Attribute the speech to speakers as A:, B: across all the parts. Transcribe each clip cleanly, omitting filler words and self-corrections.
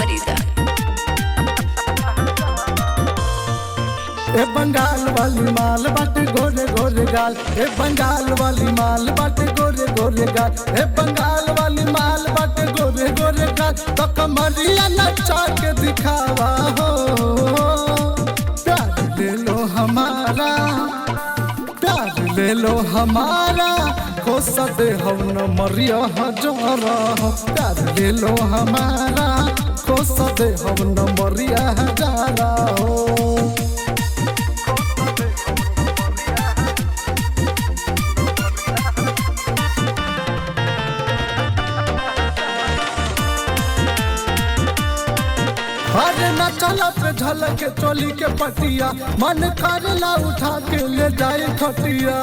A: फरीदा।
B: ए बंगाल वाली माल बाटे गोरे गोरे गाल, ए बंगाल वाली माल बाटे गोरे गोरे गाल, ए बंगाल वाली माल बाटे गोरे गोरे गाल। तो कमरिया नचा के दिखावा हो, प्यार ले लो हमारा, प्यार ले लो हमारा, हो सदे हम न मरिया हजारा हो। प्यार ले लो हमारा, हो सदे हम न मरिया हजारा हो। अरे न चला पे झलक चोली के पटिया, मन करला उठा के ले जाए खटिया।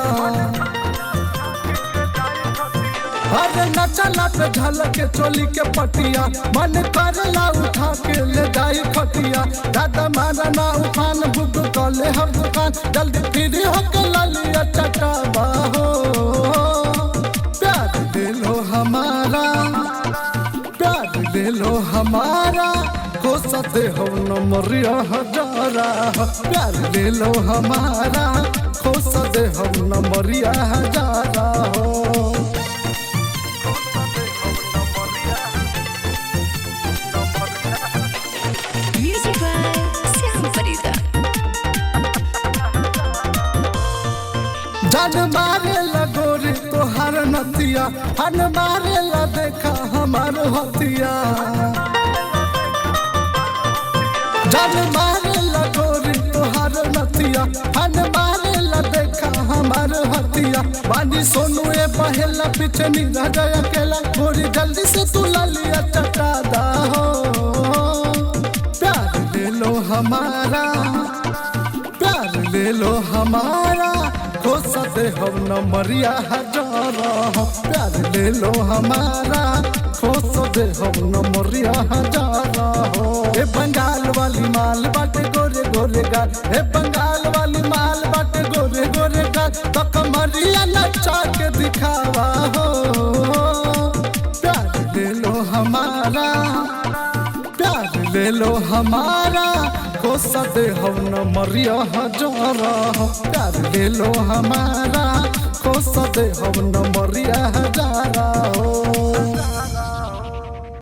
B: अरे न चला पे झलक चोली के पटिया, मन करला उठा के ले जाए खटिया। दादा मारा ना उफान बुक कले हम दुकान, जल्दी फ्री होके लालिया चटावा हो। प्यार ले लो हमारा, प्यार ले लो हमारा, हो सदे हम न मरिया हजारा। प्यार ले लो हमारा, हो सदे हम न मरिया हजारा हो।
A: Music by Shyam Farida.
B: जान मारे लगोरी तोहार नतिया, हन मारे ला देखा हमार हतिया। जान मारे लगोरी तोहार नतिया, हन मारे ला देखा हमार हतिया। बानी सोनू ए पहला पीछे निरा गया अकेला, गोरी जल्दी से तू लालिया चटादा हो। प्यार ले लो हमारा, प्यार ले लो हमारा, हो सदे हम न मरिया हजारा हो। प्यार ले लो हमारा, हो सदे हम न मरिया हजारा हो। ए बंगाल वाली माल बाटे गोरे गोरे गाल, ए बंगाल वाली माल बाटे गोरे गोरे गाल। तो कमरिया नचा के दिखावा हो। प्यार ले लो हमारा, प्यार ले लो हमारा, हो सदे हम न मरिया हजारा हो। प्यार ले लो हमारा, हो सदे हम न मरिया हजारा हो।